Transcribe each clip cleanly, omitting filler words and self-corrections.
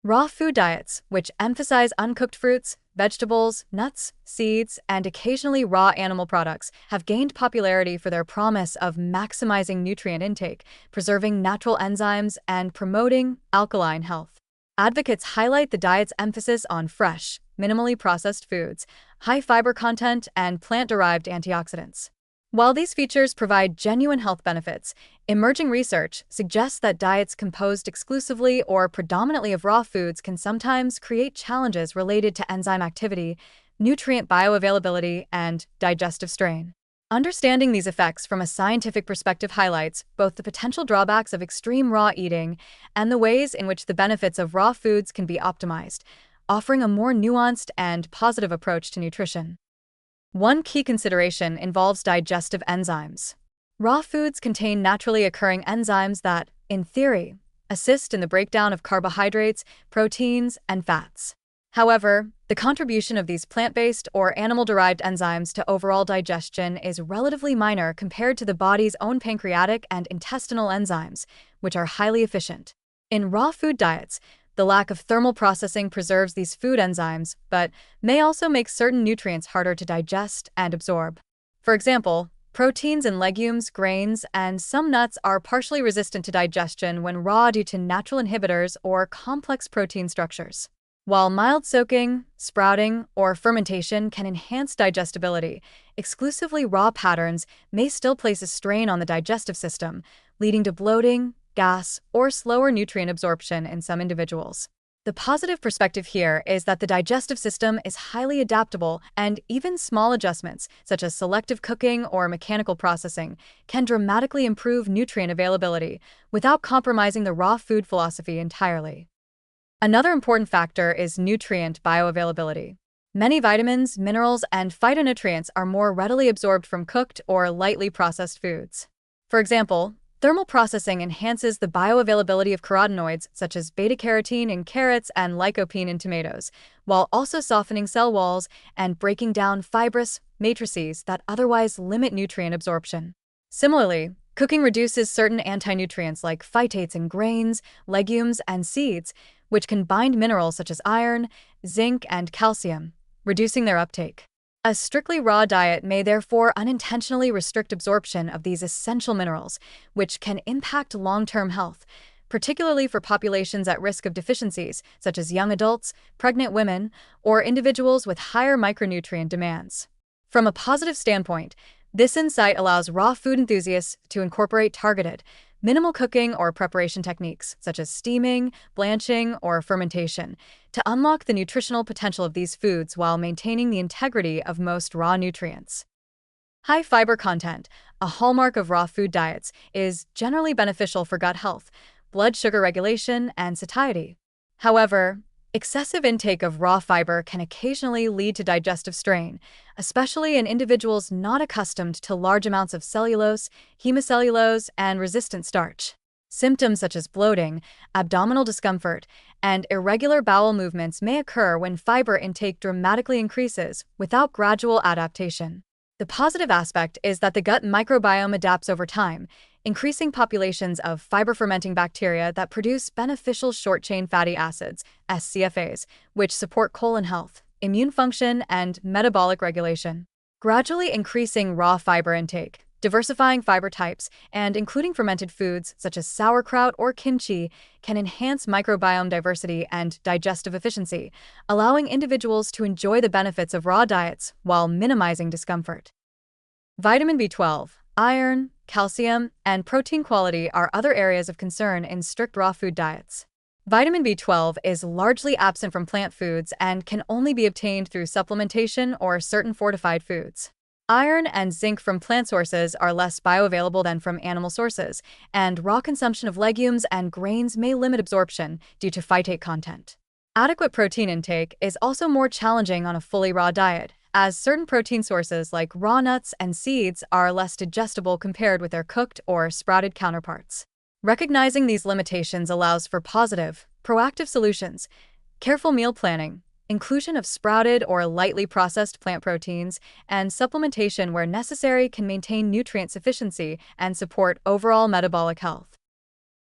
Raw food diets, which emphasize uncooked fruits, vegetables, nuts, seeds, and occasionally raw animal products, have gained popularity for their promise of maximizing nutrient intake, preserving natural enzymes, and promoting alkaline health. Advocates highlight the diet's emphasis on fresh, minimally processed foods, high fiber content, and plant-derived antioxidants. While these features provide genuine health benefits, emerging research suggests that diets composed exclusively or predominantly of raw foods can sometimes create challenges related to enzyme activity, nutrient bioavailability, and digestive strain. Understanding these effects from a scientific perspective highlights both the potential drawbacks of extreme raw eating and the ways in which the benefits of raw foods can be optimized, offering a more nuanced and positive approach to nutrition. One key consideration involves digestive enzymes. Raw foods contain naturally occurring enzymes that, in theory, assist in the breakdown of carbohydrates, proteins, and fats. However, the contribution of these plant-based or animal-derived enzymes to overall digestion is relatively minor compared to the body's own pancreatic and intestinal enzymes, which are highly efficient. In raw food diets, the lack of thermal processing preserves these food enzymes, but may also make certain nutrients harder to digest and absorb. For example, proteins in legumes, grains, and some nuts are partially resistant to digestion when raw due to natural inhibitors or complex protein structures. While mild soaking, sprouting, or fermentation can enhance digestibility, exclusively raw patterns may still place a strain on the digestive system, leading to bloating, gas, or slower nutrient absorption in some individuals. The positive perspective here is that the digestive system is highly adaptable, and even small adjustments, such as selective cooking or mechanical processing, can dramatically improve nutrient availability without compromising the raw food philosophy entirely. Another important factor is nutrient bioavailability. Many vitamins, minerals, and phytonutrients are more readily absorbed from cooked or lightly processed foods. For example, thermal processing enhances the bioavailability of carotenoids such as beta-carotene in carrots and lycopene in tomatoes, while also softening cell walls and breaking down fibrous matrices that otherwise limit nutrient absorption. Similarly, cooking reduces certain anti-nutrients like phytates in grains, legumes, and seeds, which can bind minerals such as iron, zinc, and calcium, reducing their uptake. A strictly raw diet may therefore unintentionally restrict absorption of these essential minerals, which can impact long-term health, particularly for populations at risk of deficiencies, such as young adults, pregnant women, or individuals with higher micronutrient demands. From a positive standpoint, this insight allows raw food enthusiasts to incorporate targeted, minimal cooking or preparation techniques, such as steaming, blanching, or fermentation, to unlock the nutritional potential of these foods while maintaining the integrity of most raw nutrients. High fiber content, a hallmark of raw food diets, is generally beneficial for gut health, blood sugar regulation, and satiety. However, excessive intake of raw fiber can occasionally lead to digestive strain, especially in individuals not accustomed to large amounts of cellulose, hemicellulose, and resistant starch. Symptoms such as bloating, abdominal discomfort, and irregular bowel movements may occur when fiber intake dramatically increases without gradual adaptation. The positive aspect is that the gut microbiome adapts over time, increasing populations of fiber-fermenting bacteria that produce beneficial short-chain fatty acids, SCFAs, which support colon health, immune function, and metabolic regulation. Gradually increasing raw fiber intake, diversifying fiber types, and including fermented foods such as sauerkraut or kimchi can enhance microbiome diversity and digestive efficiency, allowing individuals to enjoy the benefits of raw diets while minimizing discomfort. Vitamin B12, iron, calcium, and protein quality are other areas of concern in strict raw food diets. Vitamin B12 is largely absent from plant foods and can only be obtained through supplementation or certain fortified foods. Iron and zinc from plant sources are less bioavailable than from animal sources, and raw consumption of legumes and grains may limit absorption due to phytate content. Adequate protein intake is also more challenging on a fully raw diet, as certain protein sources like raw nuts and seeds are less digestible compared with their cooked or sprouted counterparts. Recognizing these limitations allows for positive, proactive solutions, careful meal planning, inclusion of sprouted or lightly processed plant proteins, and supplementation where necessary can maintain nutrient sufficiency and support overall metabolic health.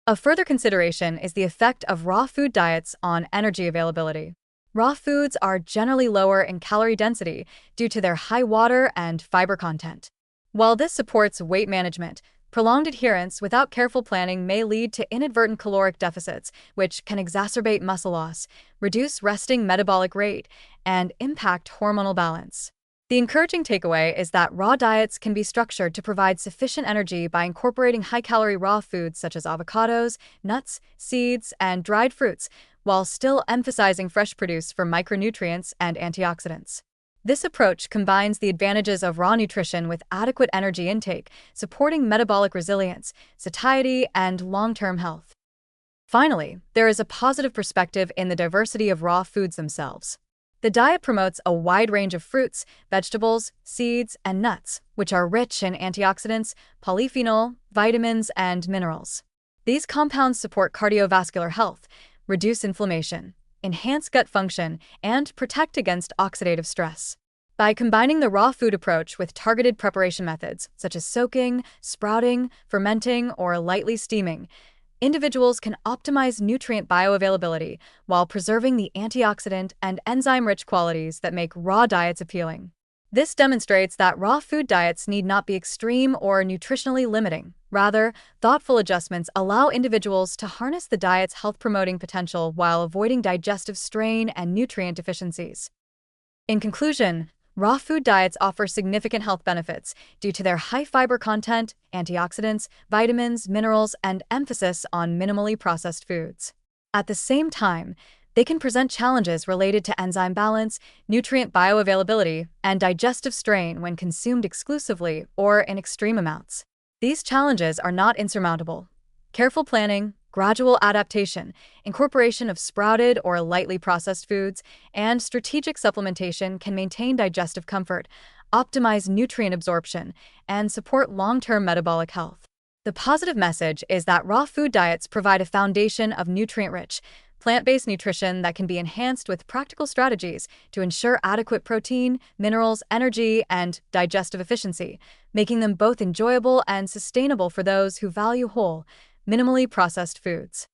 A further consideration is the effect of raw food diets on energy availability. Raw foods are generally lower in calorie density due to their high water and fiber content. While this supports weight management, prolonged adherence without careful planning may lead to inadvertent caloric deficits, which can exacerbate muscle loss, reduce resting metabolic rate, and impact hormonal balance. The encouraging takeaway is that raw diets can be structured to provide sufficient energy by incorporating high-calorie raw foods such as avocados, nuts, seeds, and dried fruits, while still emphasizing fresh produce for micronutrients and antioxidants. This approach combines the advantages of raw nutrition with adequate energy intake, supporting metabolic resilience, satiety, and long-term health. Finally, there is a positive perspective in the diversity of raw foods themselves. The diet promotes a wide range of fruits, vegetables, seeds, and nuts, which are rich in antioxidants, polyphenol, vitamins, and minerals. These compounds support cardiovascular health, reduce inflammation, enhance gut function, and protect against oxidative stress. By combining the raw food approach with targeted preparation methods, such as soaking, sprouting, fermenting, or lightly steaming, individuals can optimize nutrient bioavailability while preserving the antioxidant and enzyme-rich qualities that make raw diets appealing. This demonstrates that raw food diets need not be extreme or nutritionally limiting. Rather, thoughtful adjustments allow individuals to harness the diet's health-promoting potential while avoiding digestive strain and nutrient deficiencies. In conclusion, raw food diets offer significant health benefits due to their high fiber content, antioxidants, vitamins, minerals, and emphasis on minimally processed foods. At the same time, they can present challenges related to enzyme balance, nutrient bioavailability, and digestive strain when consumed exclusively or in extreme amounts. These challenges are not insurmountable. Careful planning, gradual adaptation, incorporation of sprouted or lightly processed foods, and strategic supplementation can maintain digestive comfort, optimize nutrient absorption, and support long-term metabolic health. The positive message is that raw food diets provide a foundation of nutrient-rich, plant-based nutrition that can be enhanced with practical strategies to ensure adequate protein, minerals, energy, and digestive efficiency, making them both enjoyable and sustainable for those who value whole, minimally processed foods.